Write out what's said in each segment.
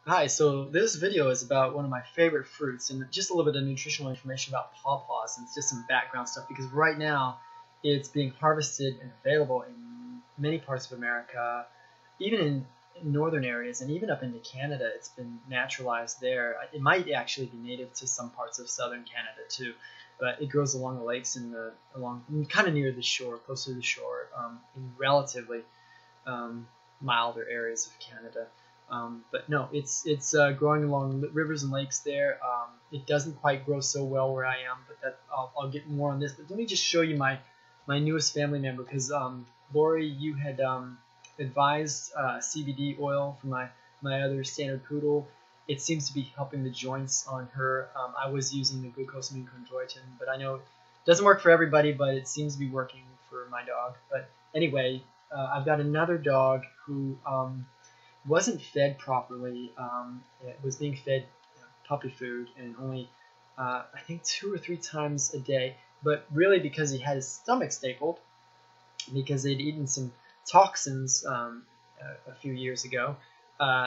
Hi, so this video is about one of my favorite fruits and just a little bit of nutritional information about pawpaws and just some background stuff because right now it's being harvested and available in many parts of America, even in northern areas and even up into Canada. It's been naturalized there. It might actually be native to some parts of southern Canada too, but it grows along the lakes and along kind of near the shore, close to the shore, in relatively milder areas of Canada. But no, it's growing along the rivers and lakes there. It doesn't quite grow so well where I am, but I'll get more on this. But let me just show you my newest family member because Lori, you had advised CBD oil for my other standard poodle. It seems to be helping the joints on her. I was using the glucosamine chondroitin, but I know it doesn't work for everybody, but it seems to be working for my dog. But anyway, I've got another dog who wasn't fed properly. It was being fed puppy food and only I think 2 or 3 times a day, but really because he had his stomach stapled because they'd eaten some toxins a few years ago.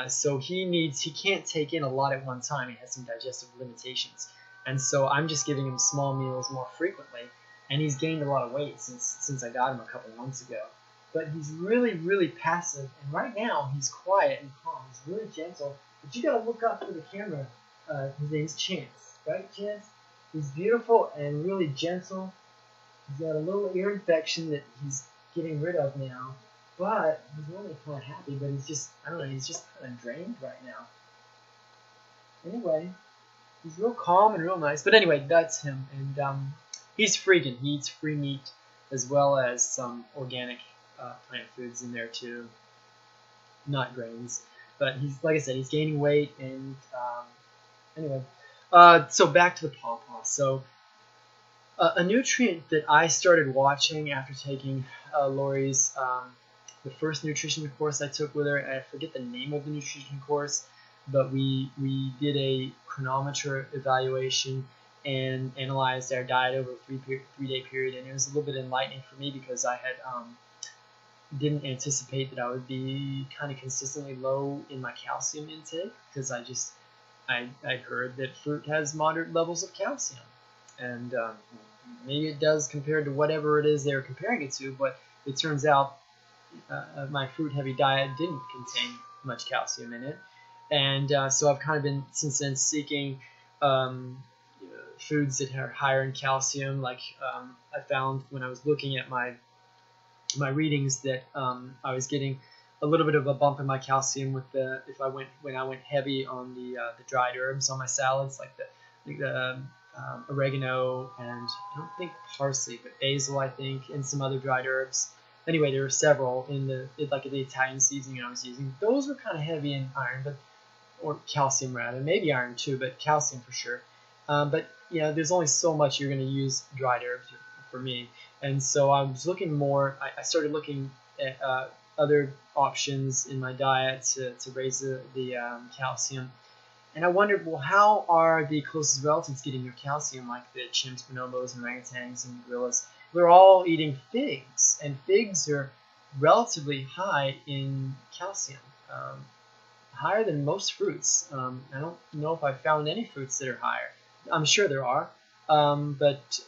So he can't take in a lot at one time. He has some digestive limitations, and so I'm just giving him small meals more frequently. And he's gained a lot of weight since I got him a couple months ago. But he's really passive, and right now he's quiet and calm. He's really gentle. But you gotta look up for the camera. His name's Chance, right, Chance? He's beautiful and really gentle. He's got a little ear infection that he's getting rid of now, but he's really kind of happy. But he's just, I don't know, he's just kind of drained right now. Anyway, he's real calm and real nice. But anyway, that's him, and he's freaking. He eats free meat as well as some organic plant foods in there too, not grains. But he's, like I said, he's gaining weight, and anyway, so back to the pawpaw. So a nutrient that I started watching after taking Lori's the first nutrition course I took with her. I forget the name of the nutrition course, but we did a chronometer evaluation and analyzed our diet over a three-day period, and it was a little bit enlightening for me because I had didn't anticipate that I would be kind of consistently low in my calcium intake because I'd heard that fruit has moderate levels of calcium, and maybe it does compared to whatever it is they were comparing it to, but it turns out my fruit-heavy diet didn't contain much calcium in it, and so I've kind of been since then seeking foods that are higher in calcium. Like I found when I was looking at my readings that I was getting a little bit of a bump in my calcium with when I went heavy on the dried herbs on my salads, like the oregano and I don't think parsley, but basil, I think, and some other dried herbs. Anyway, there were several in the Italian seasoning I was using. Those were kind of heavy in iron, or calcium rather, maybe iron too, but calcium for sure. But there's only so much you're going to use dried herbs for me. And so I was looking more. I started looking at other options in my diet to raise the calcium. And I wondered, well, how are the closest relatives getting their calcium, like the chimps, bonobos, and orangutans, and gorillas? They're all eating figs, and figs are relatively high in calcium, higher than most fruits. I don't know if I found any fruits that are higher. I'm sure there are, but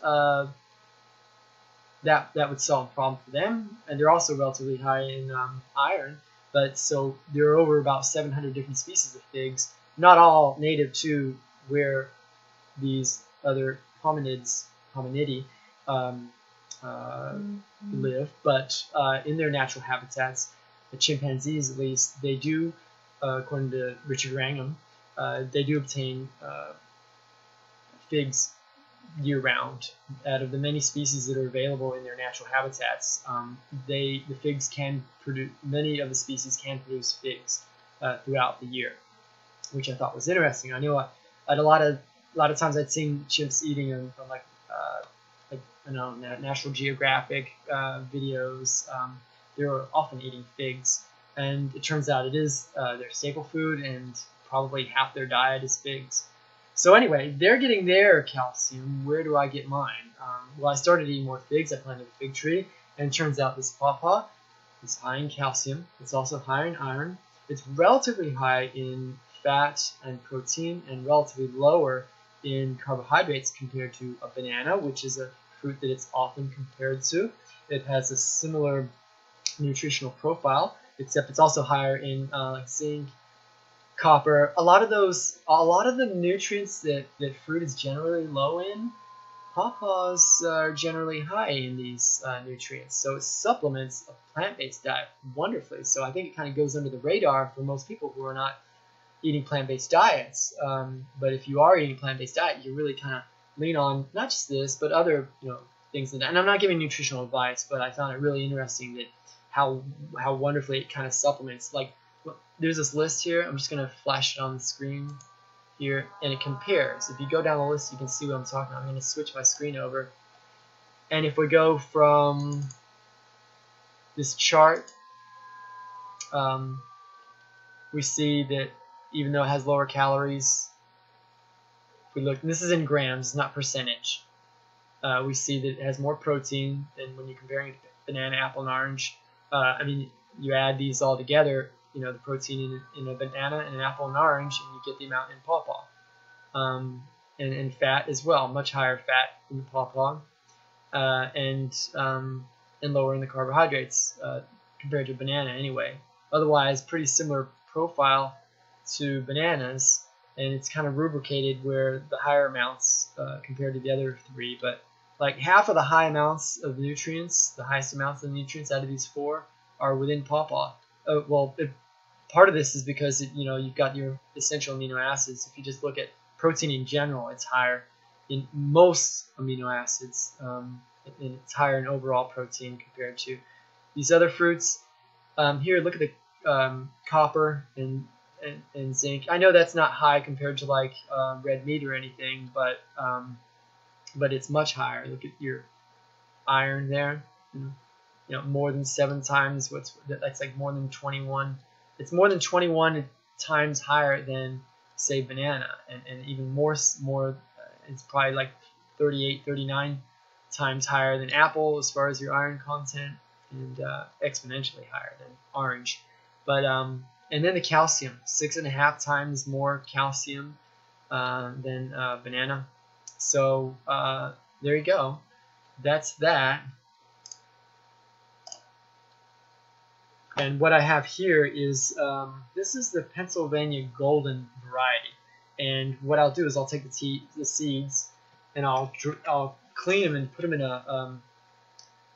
that would solve a problem for them. And they're also relatively high in iron. But so there are over about 700 different species of figs, not all native to where these other hominidae live, but in their natural habitats. The chimpanzees, at least, they do, according to Richard Wrangham, they do obtain figs year-round. Out of the many species that are available in their natural habitats, the figs can produce. Many of the species can produce figs throughout the year, which I thought was interesting. I know at a lot of times I'd seen chimps eating them from like I know National Geographic videos. They were often eating figs, and it turns out it is their staple food, and probably half their diet is figs. So anyway, they're getting their calcium. Where do I get mine? Well, I started eating more figs. I planted a fig tree, and it turns out this pawpaw is high in calcium. It's also high in iron. It's relatively high in fat and protein and relatively lower in carbohydrates compared to a banana, which is a fruit that it's often compared to. It has a similar nutritional profile, except it's also higher in zinc, copper. A lot of the nutrients that fruit is generally low in, pawpaws are generally high in these nutrients. So it supplements a plant-based diet wonderfully. So I think it kind of goes under the radar for most people who are not eating plant-based diets. But if you are eating a plant-based diet, you really kind of lean on not just this, but other things. And I'm not giving nutritional advice, but I found it really interesting that how wonderfully it kind of supplements. Like, there's this list here. I'm just going to flash it on the screen here, and it compares. If you go down the list, you can see what I'm talking about. I'm going to switch my screen over. And if we go from this chart, we see that even though it has lower calories, if we look, and this is in grams, it's not percentage, we see that it has more protein than when you're comparing banana, apple, and orange. I mean, you add these all together, the protein in a banana and an apple and orange, and you get the amount in pawpaw. And fat as well, much higher fat in the pawpaw, and lower in the carbohydrates compared to banana anyway. Otherwise, pretty similar profile to bananas, and it's kind of rubricated where the higher amounts compared to the other three, but like half of the high amounts of nutrients, the highest amounts of nutrients out of these four are within pawpaw. Part of this is because you've got your essential amino acids. If you just look at protein in general, it's higher in most amino acids, and it's higher in overall protein compared to these other fruits. Here, look at the copper and zinc. I know that's not high compared to like red meat or anything, but it's much higher. Look at your iron there. More than 7 times. That's like more than 21. It's more than 21 times higher than, say, banana, and even more. It's probably like 38, 39 times higher than apple as far as your iron content, and exponentially higher than orange. But and then the calcium, 6.5 times more calcium than banana. So there you go. That's that. And what I have here is, this is the Pennsylvania Golden variety. And what I'll do is I'll take the seeds, and I'll clean them and put them in a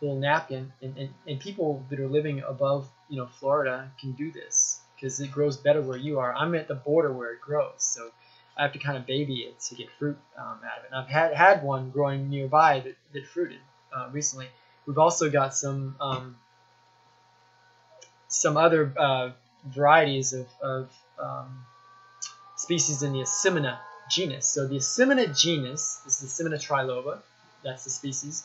little napkin. And people that are living above Florida can do this because it grows better where you are. I'm at the border where it grows, so I have to kind of baby it to get fruit out of it. And I've had one growing nearby that fruited recently. We've also got some other varieties of species in the Assimina genus. So the Assimina genus, this is Assimina triloba, that's the species.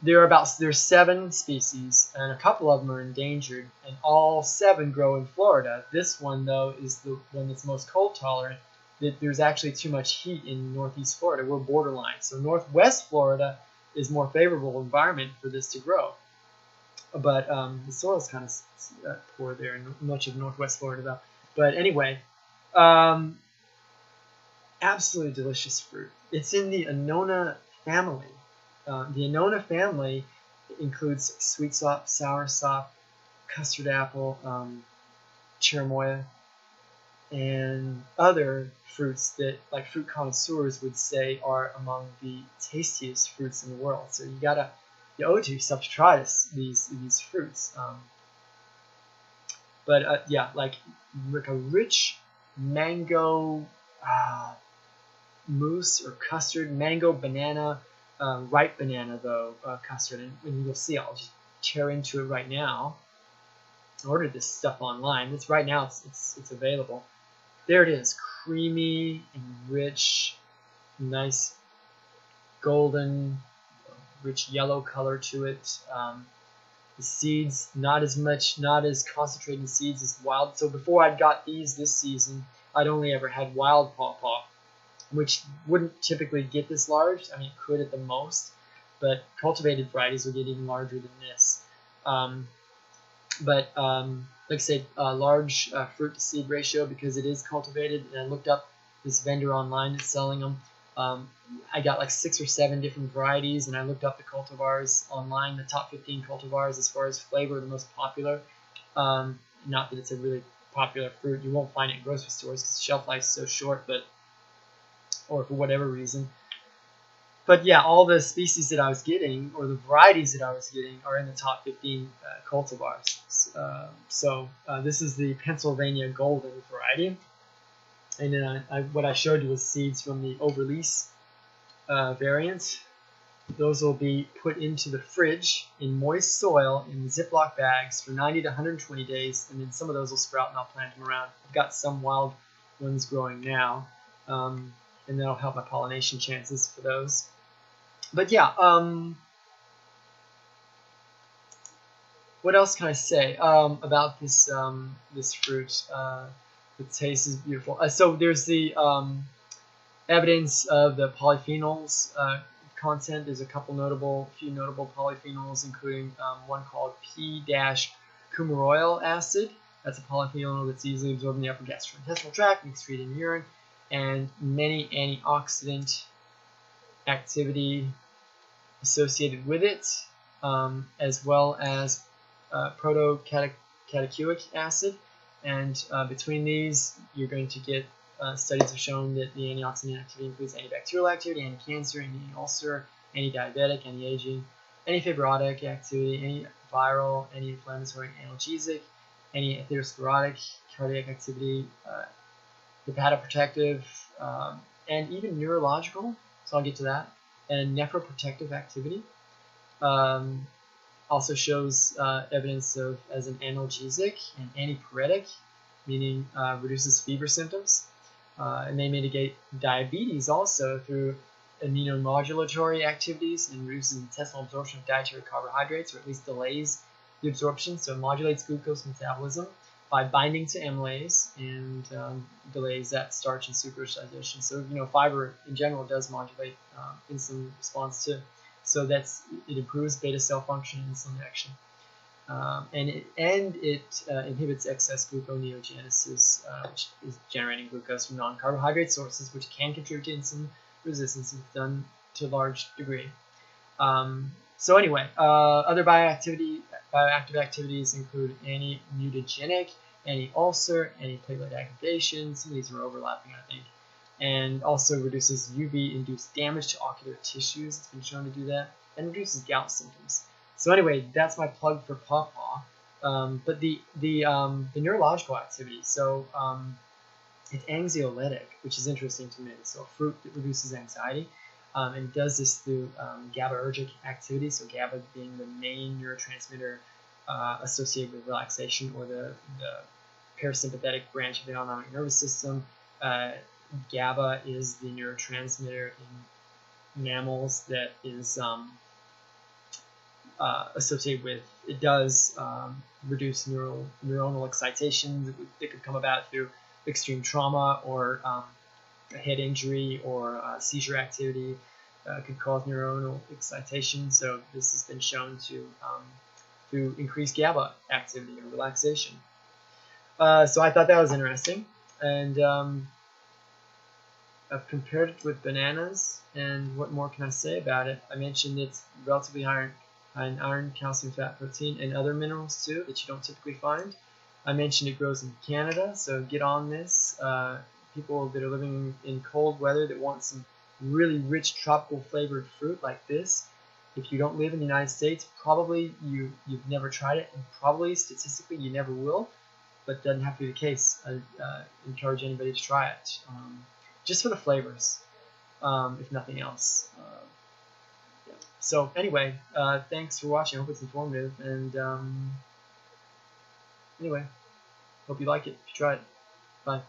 There's 7 species, and a couple of them are endangered, and all 7 grow in Florida. This one, though, is the one that's most cold tolerant. There's actually too much heat in northeast Florida. We're borderline. So northwest Florida is more favorable environment for this to grow. But the soil is kind of poor there in much of northwest Florida, though. But anyway, absolutely delicious fruit. It's in the Annona family. The Annona family includes sweet sop, sour sop, custard apple, cherimoya, and other fruits that, like, fruit connoisseurs would say are among the tastiest fruits in the world. So you owe it to yourself to try these fruits. Yeah, like a rich mango mousse or custard, mango banana, ripe banana though custard, and you'll see. I'll just tear into it right now. I ordered this stuff online. It's right now. It's available. There it is, creamy and rich, nice golden, rich yellow color to it. The seeds, not as concentrated seeds as wild. So before I got these this season, I'd only ever had wild pawpaw, which wouldn't typically get this large. I mean, it could at the most, but cultivated varieties will get even larger than this. But like I said, large fruit to seed ratio because it is cultivated. And I looked up this vendor online that's selling them. I got like 6 or 7 different varieties, and I looked up the cultivars online, the top 15 cultivars as far as flavor, the most popular. Not that it's a really popular fruit. You won't find it in grocery stores because the shelf life is so short, but or for whatever reason. But yeah, all the species that I was getting, or the varieties that I was getting, are in the top 15 cultivars. So this is the Pennsylvania Golden variety. And then what I showed you was seeds from the Overlease variant. Those will be put into the fridge in moist soil in Ziploc bags for 90 to 120 days, and then some of those will sprout and I'll plant them around. I've got some wild ones growing now, and that'll help my pollination chances for those. But yeah, what else can I say about this this fruit? The taste is beautiful. So there's the evidence of the polyphenols content. There's a few notable polyphenols, including one called P-coumaroyl acid. That's a polyphenol that's easily absorbed in the upper gastrointestinal tract and excreted in urine, and many antioxidant activity associated with it, as well as protocatechuic acid. And between these, you're going to get studies have shown that the antioxidant activity includes antibacterial activity, anti-cancer, anti-ulcer, anti-diabetic, anti-aging, anti-fibrotic activity, anti-viral, anti-inflammatory, analgesic, anti-atherosclerotic, cardiac activity, hepatoprotective, and even neurological. So I'll get to that. And nephroprotective activity. Also shows evidence of as an analgesic and antipyretic, meaning reduces fever symptoms. And they mitigate diabetes also through immunomodulatory activities and reduces intestinal absorption of dietary carbohydrates, or at least delays the absorption. So it modulates glucose metabolism by binding to amylase and delays that starch and sucrose digestion. So fiber in general does modulate insulin response too. So it improves beta cell function and insulin action, and it inhibits excess gluconeogenesis, which is generating glucose from non-carbohydrate sources, which can contribute to insulin resistance if it's done to a large degree. So anyway, other bioactive activities include anti-mutagenic, anti-ulcer, anti-platelet activation. Some of these are overlapping, I think. And also reduces UV-induced damage to ocular tissues. It's been shown to do that. And reduces gout symptoms. So anyway, that's my plug for pawpaw. But the neurological activity. So it's anxiolytic, which is interesting to me. So a fruit that reduces anxiety. And does this through GABAergic activity. So GABA being the main neurotransmitter associated with relaxation, or the parasympathetic branch of the autonomic nervous system. GABA is the neurotransmitter in mammals that is associated with, it does reduce neuronal excitation that could come about through extreme trauma or a head injury or seizure activity. Could cause neuronal excitation. So this has been shown to increase GABA activity or relaxation. So I thought that was interesting. And I've compared it with bananas, and what more can I say about it? I mentioned it's relatively high in iron, calcium, fat, protein, and other minerals too that you don't typically find. I mentioned it grows in Canada, so get on this. People that are living in cold weather that want some really rich tropical flavored fruit like this. If you don't live in the United States, probably you've never tried it, and probably statistically you never will, but it doesn't have to be the case. I encourage anybody to try it. Just for the flavors, if nothing else. Yeah. So anyway, thanks for watching. I hope it's informative. And anyway, hope you like it if you try it. Bye.